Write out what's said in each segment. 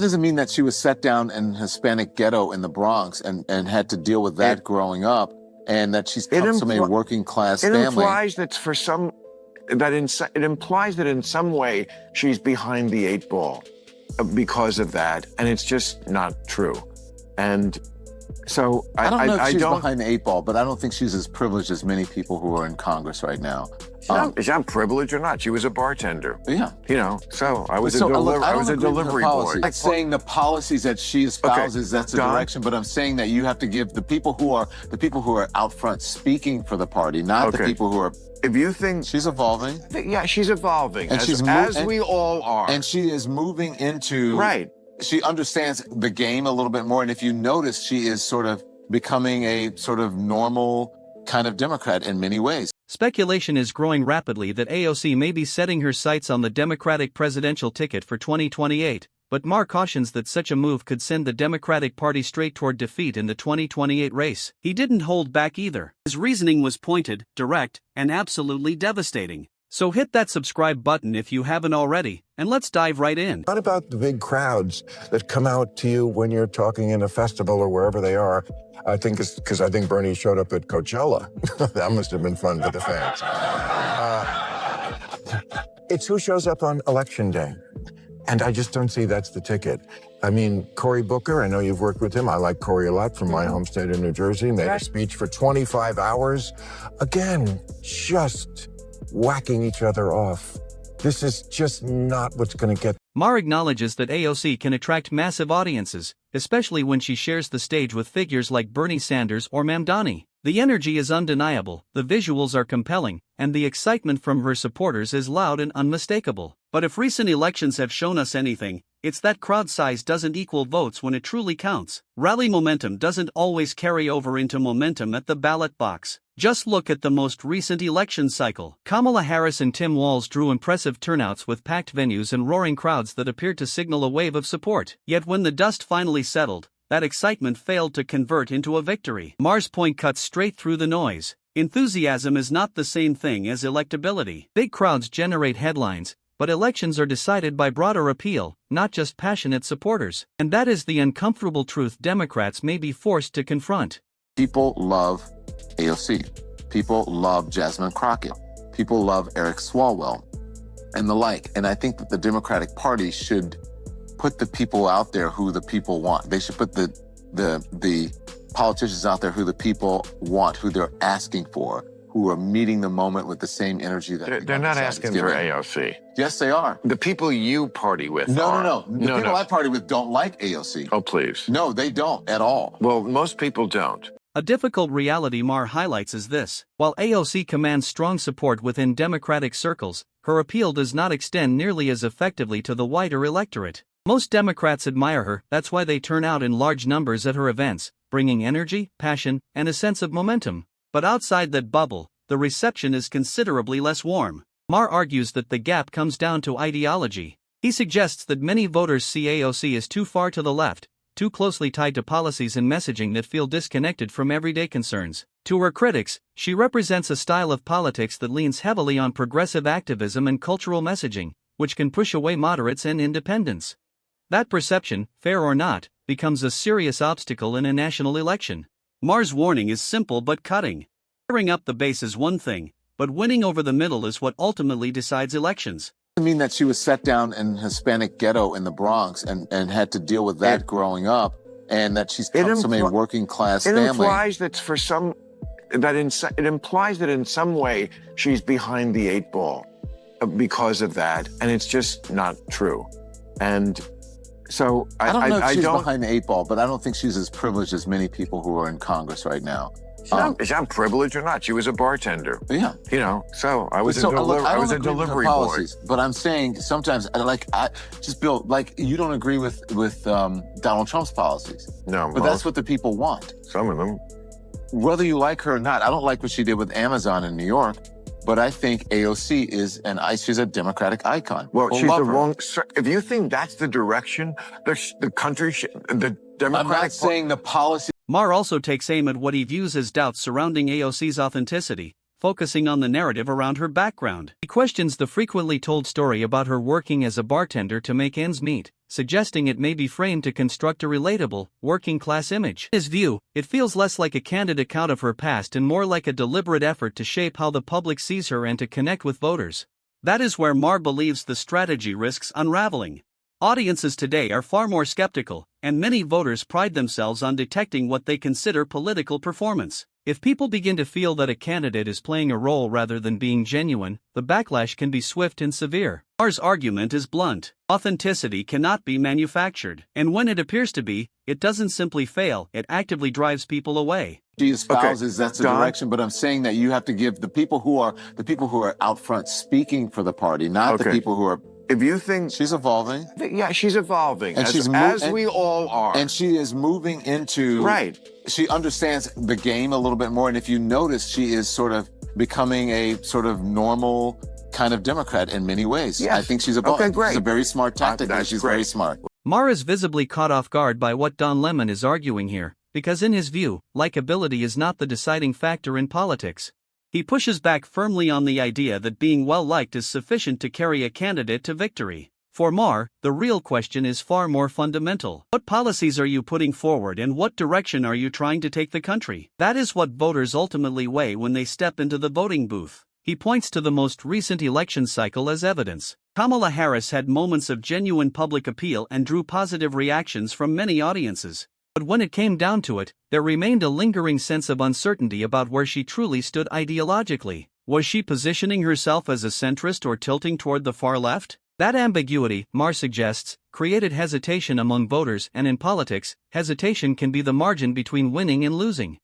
doesn't mean that she was set down in a Hispanic ghetto in the Bronx and had to deal with that growing up, and that she's come from a working class family. It implies that it implies that in some way she's behind the eight ball because of that, and it's just not true. And so I don't know if she's behind the eight ball, but I don't think she's as privileged as many people who are in Congress right now. Is that privileged or not? She was a bartender. Yeah. You know, so I was a delivery boy. I'm not saying the policies that she espouses, that's the direction, but I'm saying that you have to give the people who are out front speaking for the party, not the people who are. If you think she's evolving. Yeah, she's evolving. And as we all are. And she is moving into. Right. She understands the game a little bit more. And if you notice, she is sort of becoming a sort of normal kind of Democrat in many ways. Speculation is growing rapidly that AOC may be setting her sights on the Democratic presidential ticket for 2028, but Maher cautions that such a move could send the Democratic Party straight toward defeat in the 2028 race. He didn't hold back either. His reasoning was pointed, direct, and absolutely devastating. So hit that subscribe button if you haven't already, and let's dive right in. What about the big crowds that come out to you when you're talking in a festival or wherever they are? I think it's because I think Bernie showed up at Coachella. That must have been fun for the fans. It's who shows up on Election Day. And I just don't see that's the ticket. I mean, Cory Booker, I know you've worked with him. I like Cory a lot from my home state of New Jersey. And they had a speech for 25 hours. Again, just whacking each other off. This is just not what's going to get. Maher acknowledges that AOC can attract massive audiences, especially when she shares the stage with figures like Bernie Sanders or Mamdani. The energy is undeniable, the visuals are compelling, and the excitement from her supporters is loud and unmistakable. But if recent elections have shown us anything, it's that crowd size doesn't equal votes when it truly counts. Rally momentum doesn't always carry over into momentum at the ballot box. Just look at the most recent election cycle. Kamala Harris and Tim Walz drew impressive turnouts with packed venues and roaring crowds that appeared to signal a wave of support. Yet when the dust finally settled, that excitement failed to convert into a victory. Maher's point cuts straight through the noise. Enthusiasm is not the same thing as electability. Big crowds generate headlines, but elections are decided by broader appeal, not just passionate supporters. And that is the uncomfortable truth Democrats may be forced to confront. People love AOC. People love Jasmine Crockett. People love Eric Swalwell and the like. And I think that the Democratic Party should put the people out there who the people want. They should put the politicians out there who the people want, who they're asking for, who are meeting the moment with the same energy that they're not asking for AOC. Yes, they are. The people you party with No. The people I party with don't like AOC. Oh, please. No, they don't at all. Well, most people don't. A difficult reality Maher highlights is this. While AOC commands strong support within Democratic circles, her appeal does not extend nearly as effectively to the wider electorate. Most Democrats admire her, that's why they turn out in large numbers at her events, bringing energy, passion, and a sense of momentum. But outside that bubble, the reception is considerably less warm. Maher argues that the gap comes down to ideology. He suggests that many voters see AOC as too far to the left, too closely tied to policies and messaging that feel disconnected from everyday concerns. To her critics, she represents a style of politics that leans heavily on progressive activism and cultural messaging, which can push away moderates and independents. That perception, fair or not, becomes a serious obstacle in a national election. Maher's warning is simple but cutting. Firing up the base is one thing, but winning over the middle is what ultimately decides elections. I mean that she was set down in a Hispanic ghetto in the Bronx and had to deal with that growing up, and that she's come from a working class family. It implies that in some way she's behind the eight ball because of that, and it's just not true. And so I don't know if she's behind the eight ball, but I don't think she's as privileged as many people who are in Congress right now. Is that privileged or not? She was a bartender. Yeah. You know, so I was a delivery boy. But I'm saying sometimes, Bill, you don't agree with Donald Trump's policies. No. But that's what the people want. Some of them. Whether you like her or not, I don't like what she did with Amazon in New York, but I think AOC she's a Democratic icon. Well, she's the wrong. If you think that's the direction, the country, the Democratic. I'm not saying the policy. Maher also takes aim at what he views as doubts surrounding AOC's authenticity, focusing on the narrative around her background. He questions the frequently told story about her working as a bartender to make ends meet, suggesting it may be framed to construct a relatable, working-class image. In his view, it feels less like a candid account of her past and more like a deliberate effort to shape how the public sees her and to connect with voters. That is where Maher believes the strategy risks unraveling. Audiences today are far more skeptical, and many voters pride themselves on detecting what they consider political performance. If people begin to feel that a candidate is playing a role rather than being genuine, the backlash can be swift and severe. Maher's argument is blunt. Authenticity cannot be manufactured, and when it appears to be, it doesn't simply fail, it actively drives people away. She espouses that's the direction, but I'm saying that you have to give the people who are out front speaking for the party, not the people who are. If you think she's evolving, yeah, she's evolving, and as we all are, and she is moving into right. She understands the game a little bit more, and if you notice, she is sort of becoming a sort of normal kind of Democrat in many ways. Yes. I think she's evolving. Okay, great. She's a very smart tactic. She's very smart. Maher is visibly caught off guard by what Don Lemon is arguing here, because in his view, likability is not the deciding factor in politics. He pushes back firmly on the idea that being well-liked is sufficient to carry a candidate to victory. For Maher, the real question is far more fundamental. What policies are you putting forward and what direction are you trying to take the country? That is what voters ultimately weigh when they step into the voting booth. He points to the most recent election cycle as evidence. Kamala Harris had moments of genuine public appeal and drew positive reactions from many audiences. But when it came down to it, there remained a lingering sense of uncertainty about where she truly stood ideologically. Was she positioning herself as a centrist or tilting toward the far left? That ambiguity, Maher suggests, created hesitation among voters, and in politics, hesitation can be the margin between winning and losing.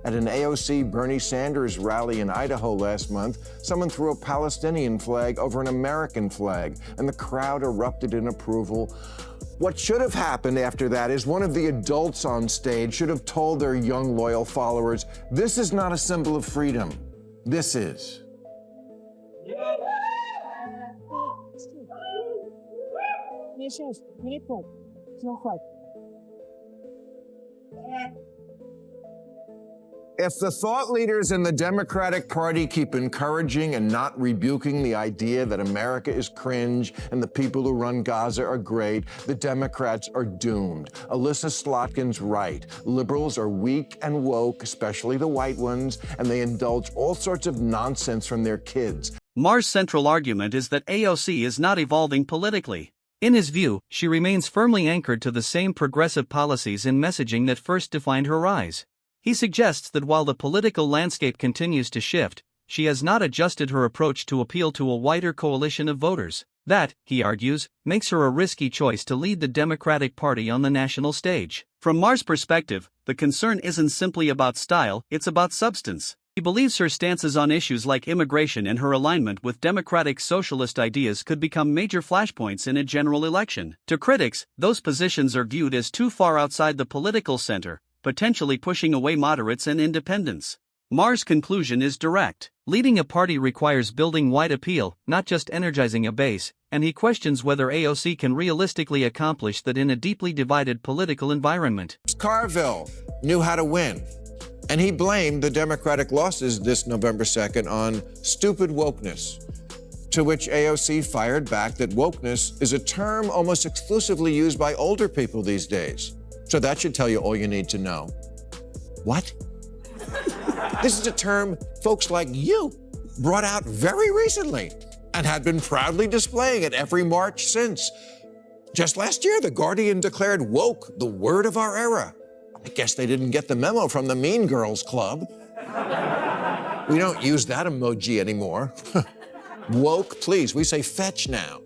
At an AOC Bernie Sanders rally in Idaho last month, someone threw a Palestinian flag over an American flag, and the crowd erupted in approval. What should have happened after that is one of the adults on stage should have told their young, loyal followers, this is not a symbol of freedom. This is. If the thought leaders in the Democratic Party keep encouraging and not rebuking the idea that America is cringe and the people who run Gaza are great, the Democrats are doomed. Alyssa Slotkin's right. Liberals are weak and woke, especially the white ones, and they indulge all sorts of nonsense from their kids. Maher's central argument is that AOC is not evolving politically. In his view, she remains firmly anchored to the same progressive policies and messaging that first defined her rise. He suggests that while the political landscape continues to shift, she has not adjusted her approach to appeal to a wider coalition of voters. That, he argues, makes her a risky choice to lead the Democratic Party on the national stage. From Maher's perspective, the concern isn't simply about style, it's about substance. He believes her stances on issues like immigration and her alignment with democratic socialist ideas could become major flashpoints in a general election. To critics, those positions are viewed as too far outside the political center, potentially pushing away moderates and independents. Maher's conclusion is direct. Leading a party requires building wide appeal, not just energizing a base, and he questions whether AOC can realistically accomplish that in a deeply divided political environment. Carville knew how to win, and he blamed the Democratic losses this November 2nd on stupid wokeness, to which AOC fired back that wokeness is a term almost exclusively used by older people these days. So that should tell you all you need to know. What? This is a term folks like you brought out very recently and had been proudly displaying at every march since. Just last year, The Guardian declared woke the word of our era. I guess they didn't get the memo from the Mean Girls Club. We don't use that emoji anymore. Woke, please, we say fetch now.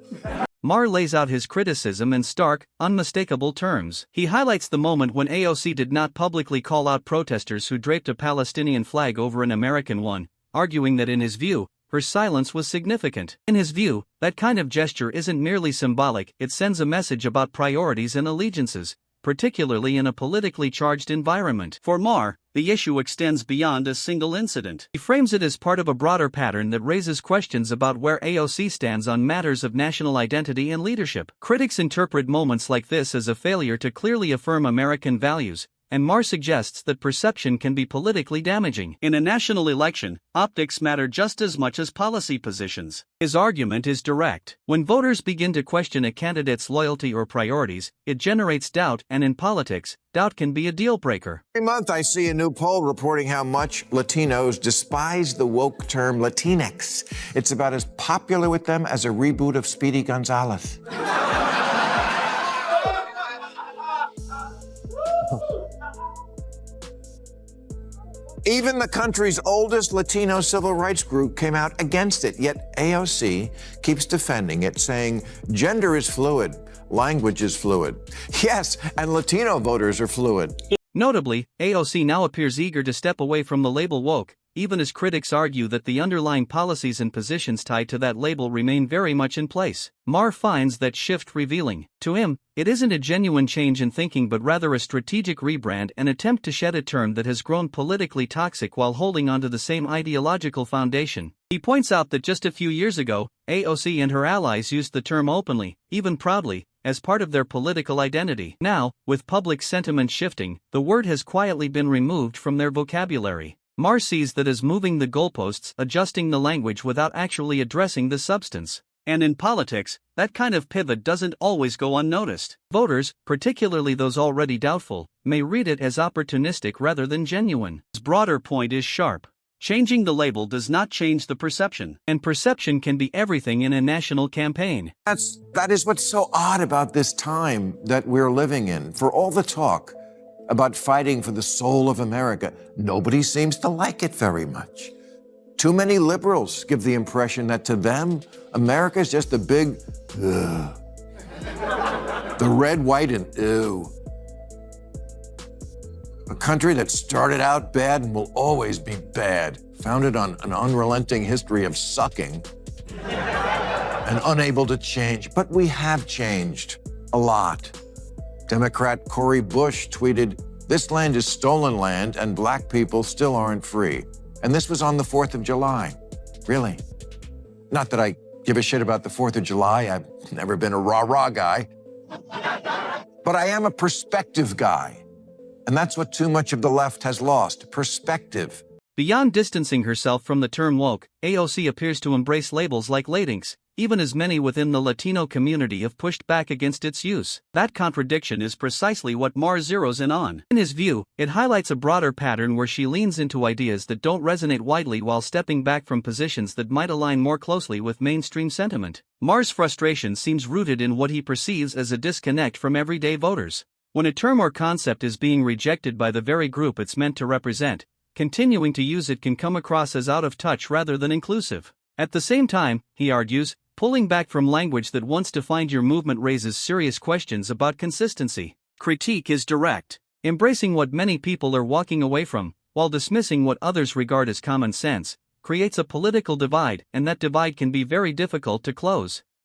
Maher lays out his criticism in stark, unmistakable terms. He highlights the moment when AOC did not publicly call out protesters who draped a Palestinian flag over an American one, arguing that in his view, her silence was significant. In his view, that kind of gesture isn't merely symbolic, it sends a message about priorities and allegiances, particularly in a politically charged environment. For Maher, the issue extends beyond a single incident. He frames it as part of a broader pattern that raises questions about where AOC stands on matters of national identity and leadership. Critics interpret moments like this as a failure to clearly affirm American values, and Maher suggests that perception can be politically damaging. In a national election, optics matter just as much as policy positions. His argument is direct. When voters begin to question a candidate's loyalty or priorities, it generates doubt, and in politics, doubt can be a deal breaker. Every month I see a new poll reporting how much Latinos despise the woke term Latinx. It's about as popular with them as a reboot of Speedy Gonzales. Even the country's oldest Latino civil rights group came out against it, yet AOC keeps defending it, saying gender is fluid, language is fluid. Yes, and Latino voters are fluid. Notably, AOC now appears eager to step away from the label woke, even as critics argue that the underlying policies and positions tied to that label remain very much in place. Maher finds that shift revealing. To him, it isn't a genuine change in thinking but rather a strategic rebrand, an attempt to shed a term that has grown politically toxic while holding onto the same ideological foundation. He points out that just a few years ago, AOC and her allies used the term openly, even proudly, as part of their political identity. Now, with public sentiment shifting, the word has quietly been removed from their vocabulary. Maher sees that as moving the goalposts, adjusting the language without actually addressing the substance. And in politics, that kind of pivot doesn't always go unnoticed. Voters, particularly those already doubtful, may read it as opportunistic rather than genuine. His broader point is sharp. Changing the label does not change the perception, and perception can be everything in a national campaign. That is what's so odd about this time that we're living in. For all the talk about fighting for the soul of America, nobody seems to like it very much. Too many liberals give the impression that to them, America is just a big, ugh. The red, white, and ew. A country that started out bad and will always be bad, founded on an unrelenting history of sucking and unable to change. But we have changed a lot. Democrat Cori Bush tweeted, "This land is stolen land and black people still aren't free." And this was on the 4th of July. Really? Not that I give a shit about the 4th of July. I've never been a rah-rah guy. But I am a perspective guy. And that's what too much of the left has lost, perspective. Beyond distancing herself from the term woke, AOC appears to embrace labels like Latinx, even as many within the Latino community have pushed back against its use. That contradiction is precisely what Maher zeroes in on. In his view, it highlights a broader pattern where she leans into ideas that don't resonate widely while stepping back from positions that might align more closely with mainstream sentiment. Maher's frustration seems rooted in what he perceives as a disconnect from everyday voters. When a term or concept is being rejected by the very group it's meant to represent, continuing to use it can come across as out of touch rather than inclusive. At the same time, he argues, pulling back from language that once defined your movement raises serious questions about consistency. Critique is direct, embracing what many people are walking away from, while dismissing what others regard as common sense, creates a political divide, and that divide can be very difficult to close.